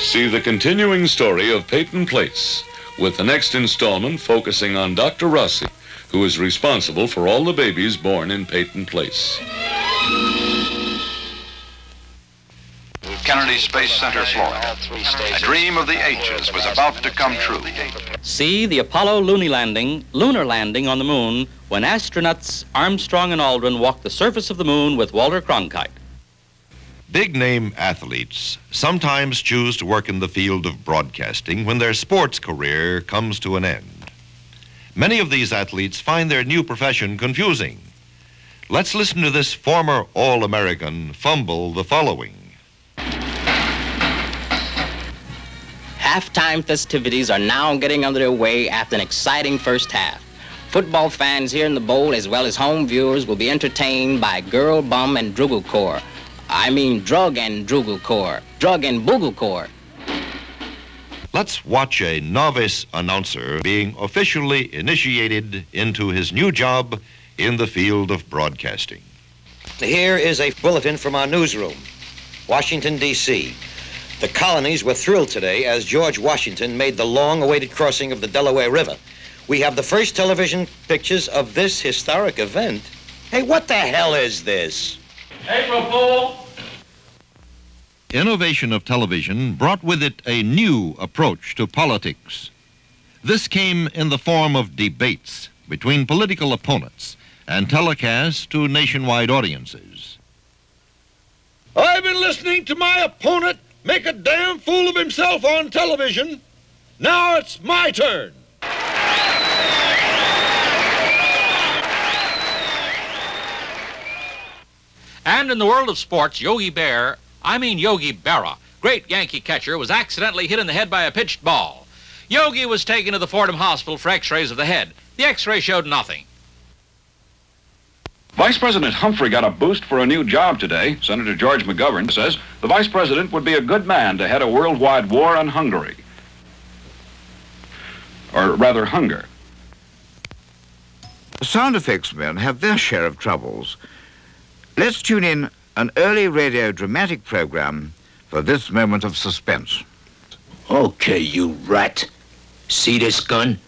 See the continuing story of Peyton Place, with the next installment focusing on Dr. Rossi, who is responsible for all the babies born in Peyton Place. Kennedy Space Center, Florida. A dream of the ages was about to come true. See the Apollo lunar landing on the moon when astronauts Armstrong and Aldrin walked the surface of the moon with Walter Cronkite. Big-name athletes sometimes choose to work in the field of broadcasting when their sports career comes to an end. Many of these athletes find their new profession confusing. Let's listen to this former All-American fumble the following. Halftime festivities are now getting underway after an exciting first half. Football fans here in the bowl, as well as home viewers, will be entertained by Girl, Bum, and Druggle-core. I mean Drug and Druggle-core. Drug and Boogle-core. Let's watch a novice announcer being officially initiated into his new job in the field of broadcasting. Here is a bulletin from our newsroom, Washington, D.C. The colonies were thrilled today as George Washington made the long-awaited crossing of the Delaware River. We have the first television pictures of this historic event. Hey, what the hell is this? April Fool! Innovation of television brought with it a new approach to politics. This came in the form of debates between political opponents and telecast to nationwide audiences. I've been listening to my opponent make a damn fool of himself on television. Now it's my turn. And in the world of sports, Yogi Berra, great Yankee catcher, was accidentally hit in the head by a pitched ball. Yogi was taken to the Fordham Hospital for x-rays of the head. The x-ray showed nothing. Vice President Humphrey got a boost for a new job today. Senator George McGovern says the vice president would be a good man to head a worldwide war on Hungary. Or rather, hunger. Sound effects men have their share of troubles. Let's tune in an early radio dramatic program for this moment of suspense. Okay, you rat. See this gun?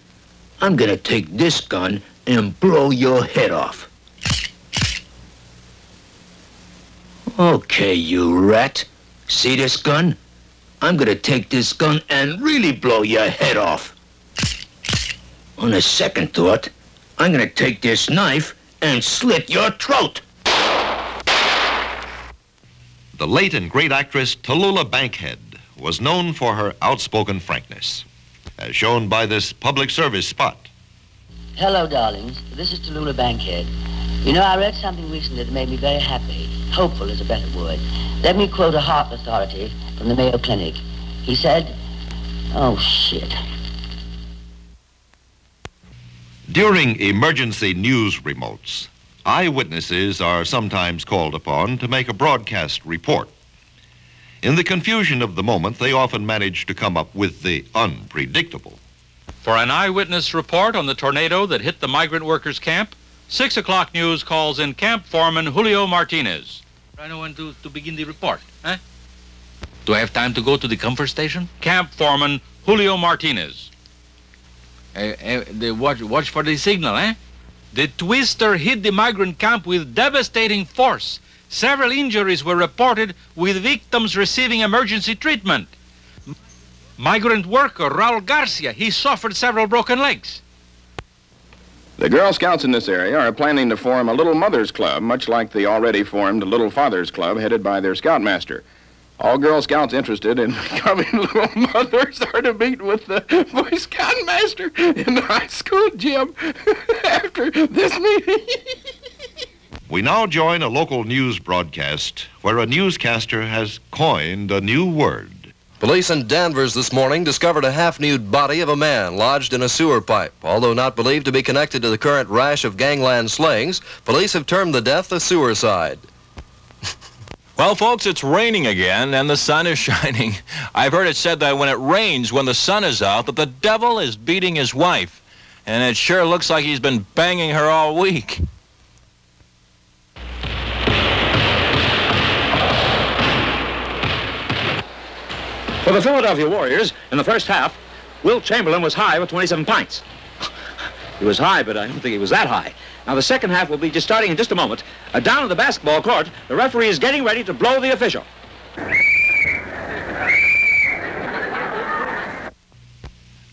I'm gonna take this gun and blow your head off. Okay, you rat. See this gun? I'm gonna take this gun and really blow your head off. On a second thought, I'm gonna take this knife and slit your throat. The late and great actress Tallulah Bankhead was known for her outspoken frankness, as shown by this public service spot. Hello, darlings. This is Tallulah Bankhead. You know, I read something recently that made me very happy. Hopeful is a better word. Let me quote a heart authority from the Mayo Clinic. He said, oh, shit. During emergency news remotes, eyewitnesses are sometimes called upon to make a broadcast report. In the confusion of the moment, they often manage to come up with the unpredictable. For an eyewitness report on the tornado that hit the migrant workers' camp, 6 o'clock news calls in Camp Foreman Julio Martinez. I know when to begin the report, eh? Do I have time to go to the comfort station? Camp Foreman Julio Martinez. Watch for the signal, eh? The twister hit the migrant camp with devastating force. Several injuries were reported, with victims receiving emergency treatment. Migrant worker Raul Garcia, he suffered several broken legs. The Girl Scouts in this area are planning to form a Little Mothers Club, much like the already formed Little Fathers Club, headed by their scoutmaster. All Girl Scouts interested in becoming Little Mothers are to meet with the Boy Scoutmaster in the high school gym after this meeting. We now join a local news broadcast where a newscaster has coined a new word. Police in Danvers this morning discovered a half-nude body of a man lodged in a sewer pipe. Although not believed to be connected to the current rash of gangland slayings, police have termed the death a suicide. Well, folks, it's raining again, and the sun is shining. I've heard it said that when it rains, when the sun is out, that the devil is beating his wife. And it sure looks like he's been banging her all week. For the Philadelphia Warriors, in the first half, Wilt Chamberlain was high with 27 pints. He was high, but I don't think he was that high. Now, the second half will be just starting in just a moment. Down at the basketball court, the referee is getting ready to blow the official.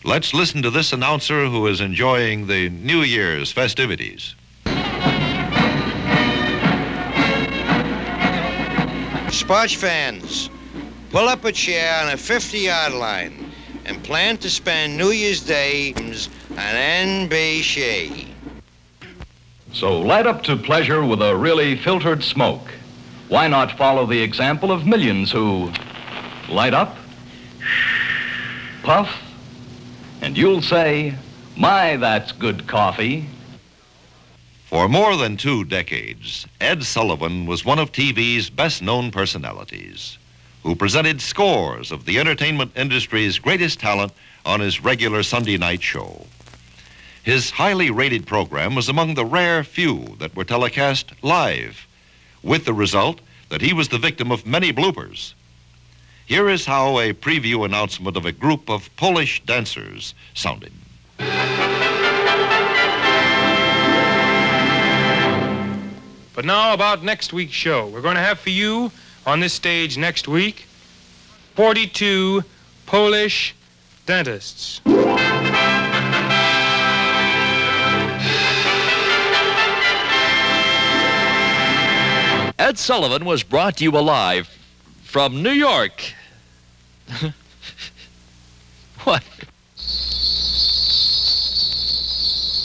Let's listen to this announcer who is enjoying the New Year's festivities. Sports fans, pull up a chair on a 50-yard line and plan to spend New Year's Day on NBC. So light up to pleasure with a really filtered smoke. Why not follow the example of millions who light up, puff, and you'll say, my, that's good coffee. For more than 2 decades, Ed Sullivan was one of TV's best-known personalities, who presented scores of the entertainment industry's greatest talent on his regular Sunday night show. His highly rated program was among the rare few that were telecast live, with the result that he was the victim of many bloopers. Here is how a preview announcement of a group of Polish dancers sounded. But now about next week's show. We're going to have for you on this stage next week 42 Polish dentists. Ed Sullivan was brought to you alive from New York. What?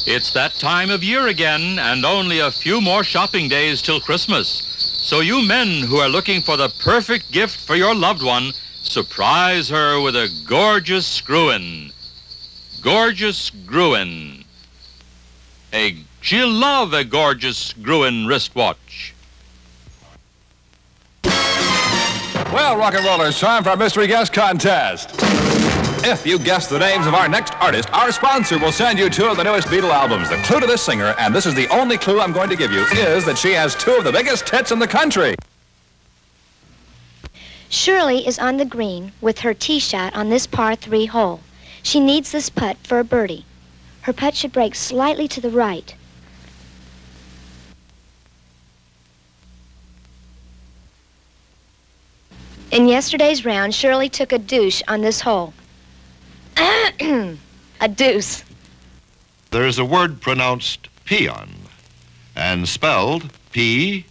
It's that time of year again, and only a few more shopping days till Christmas. So you men who are looking for the perfect gift for your loved one, surprise her with a gorgeous screw-in. Gorgeous screw-in. She'll love a gorgeous screw-in wristwatch. Well, rock and rollers, time for our mystery guest contest. If you guess the names of our next artist, our sponsor will send you 2 of the newest Beatle albums. The clue to this singer, and this is the only clue I'm going to give you, is that she has 2 of the biggest hits in the country. Shirley is on the green with her tee shot on this par 3 hole. She needs this putt for a birdie. Her putt should break slightly to the right. In yesterday's round, Shirley took a douche on this hole. A deuce. There's a word pronounced peon and spelled P-A-E-A-N.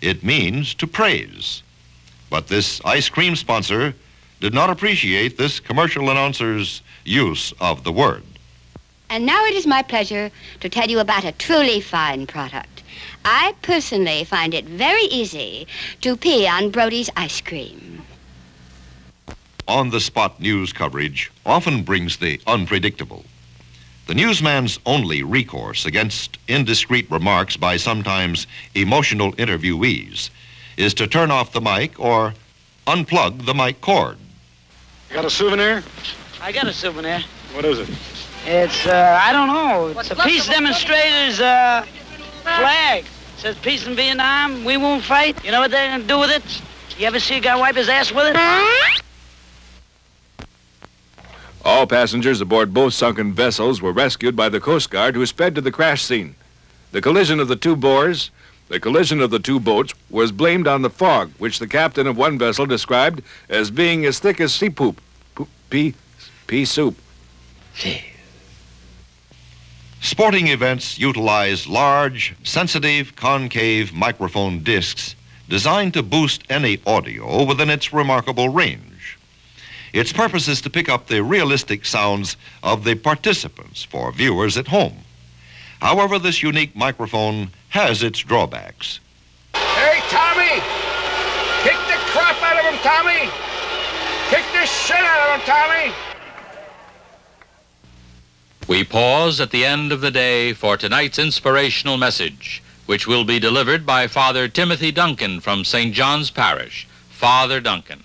It means to praise. But this ice cream sponsor did not appreciate this commercial announcer's use of the word. And now it is my pleasure to tell you about a truly fine product. I personally find it very easy to pee on Brody's ice cream. On-the-spot news coverage often brings the unpredictable. The newsman's only recourse against indiscreet remarks by sometimes emotional interviewees is to turn off the mic or unplug the mic cord. You got a souvenir? I got a souvenir. What is it? It's, I don't know. It's a peace demonstrator's flag. It says peace in Vietnam, we won't fight. You know what they're going to do with it? You ever see a guy wipe his ass with it? All passengers aboard both sunken vessels were rescued by the Coast Guard, who sped to the crash scene. The collision of the two boats was blamed on the fog, which the captain of one vessel described as being as thick as sea poop. Pea soup. Sporting events utilize large, sensitive, concave microphone discs designed to boost any audio within its remarkable range. Its purpose is to pick up the realistic sounds of the participants for viewers at home. However, this unique microphone has its drawbacks. Hey, Tommy! Kick the crap out of him, Tommy! Kick the shit out of him, Tommy! We pause at the end of the day for tonight's inspirational message, which will be delivered by Father Timothy Duncan from St. John's Parish. Father Duncan.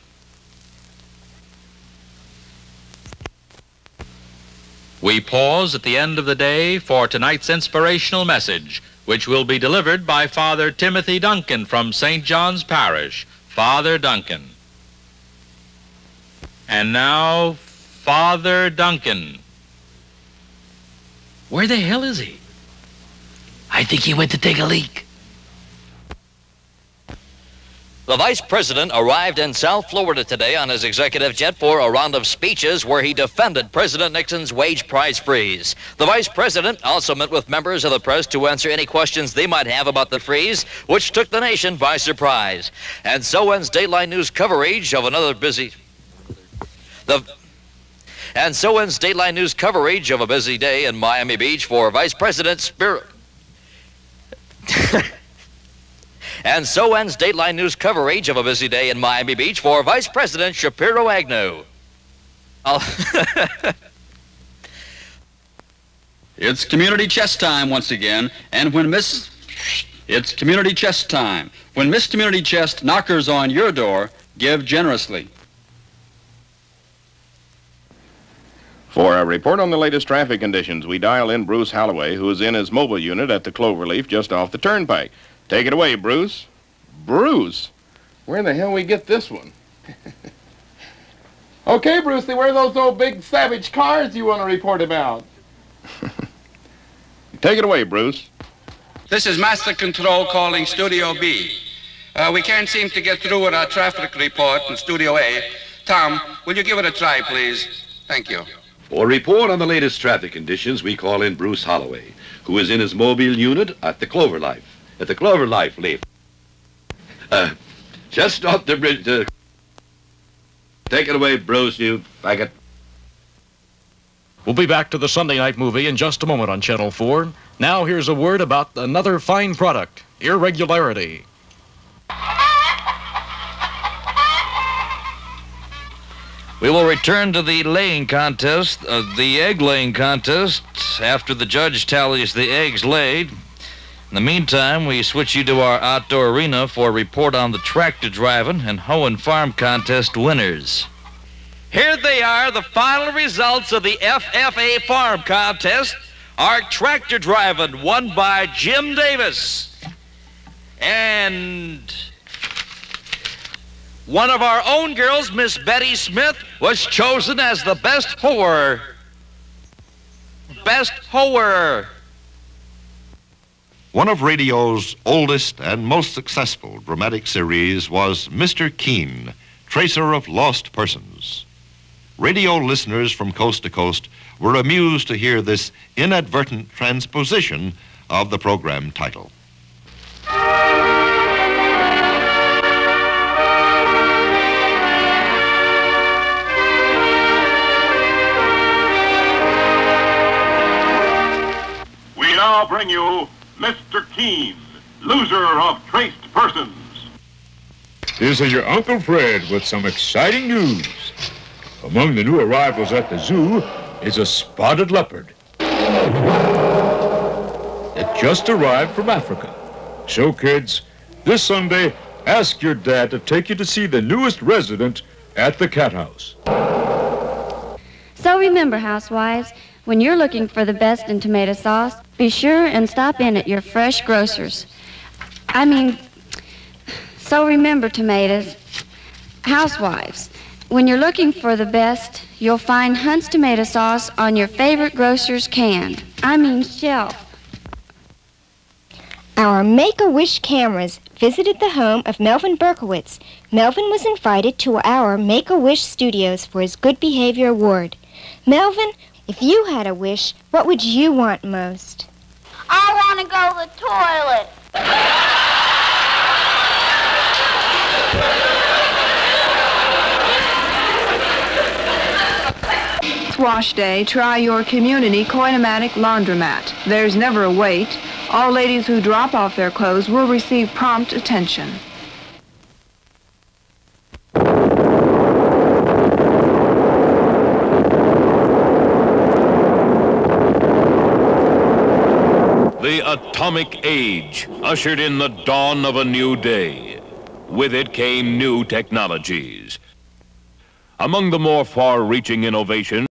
We pause at the end of the day for tonight's inspirational message, which will be delivered by Father Timothy Duncan from St. John's Parish. Father Duncan. And now, Father Duncan. Where the hell is he? I think he went to take a leak. The Vice President arrived in South Florida today on his executive jet for a round of speeches where he defended President Nixon's wage price freeze. The Vice President also met with members of the press to answer any questions they might have about the freeze, which took the nation by surprise. And so ends Dateline News coverage of another busy... And so ends Dateline News coverage of a busy day in Miami Beach for Vice President And so ends Dateline News coverage of a busy day in Miami Beach for Vice President Shapiro Agnew. It's community chess time once again, and it's community chess time. When Miss Community Chest knockers on your door, give generously. For a report on the latest traffic conditions, we dial in Bruce Holloway, who is in his mobile unit at the Cloverleaf just off the turnpike. Take it away, Bruce. Bruce? Where the hell we get this one? Okay, Brucey, where are those old big savage cars you want to report about? Take it away, Bruce. This is Master Control calling Studio B. We can't seem to get through with our traffic report in Studio A. Tom, will you give it a try, please? Thank you. For a report on the latest traffic conditions, we call in Bruce Holloway, who is in his mobile unit at the Cloverleaf. At the Cloverleaf, Leaf. Just off the bridge. Take it away, Bruce, you faggot. We'll be back to the Sunday night movie in just a moment on Channel 4. Now here's a word about another fine product, irregularity. We will return to the laying contest, the egg laying contest, after the judge tallies the eggs laid. In the meantime, we switch you to our outdoor arena for a report on the tractor driving and hoeing farm contest winners. Here they are, the final results of the FFA farm contest. Our tractor driving won by Jim Davis. And one of our own girls, Miss Betty Smith, was chosen as the best hoer. Best hoer. One of radio's oldest and most successful dramatic series was Mr. Keene, Tracer of Lost Persons. Radio listeners from coast to coast were amused to hear this inadvertent transposition of the program title. We now bring you Mr. Keene, loser of Traced Persons. This is your Uncle Fred with some exciting news. Among the new arrivals at the zoo is a spotted leopard. It just arrived from Africa. So, kids, this Sunday, ask your dad to take you to see the newest resident at the cat house. So remember, housewives, when you're looking for the best in tomato sauce, be sure and stop in at your fresh grocers. So remember, tomatoes, housewives, when you're looking for the best, you'll find Hunt's tomato sauce on your favorite grocer's shelf. Our Make-A-Wish cameras visited the home of Melvin Berkowitz. Melvin was invited to our Make-A-Wish studios for his Good Behavior Award. Melvin, if you had a wish, what would you want most? I want to go to the toilet. Wash day, try your community Coinomatic laundromat. There's never a wait. All ladies who drop off their clothes will receive prompt attention. The atomic age ushered in the dawn of a new day. With it came new technologies. Among the more far-reaching innovations,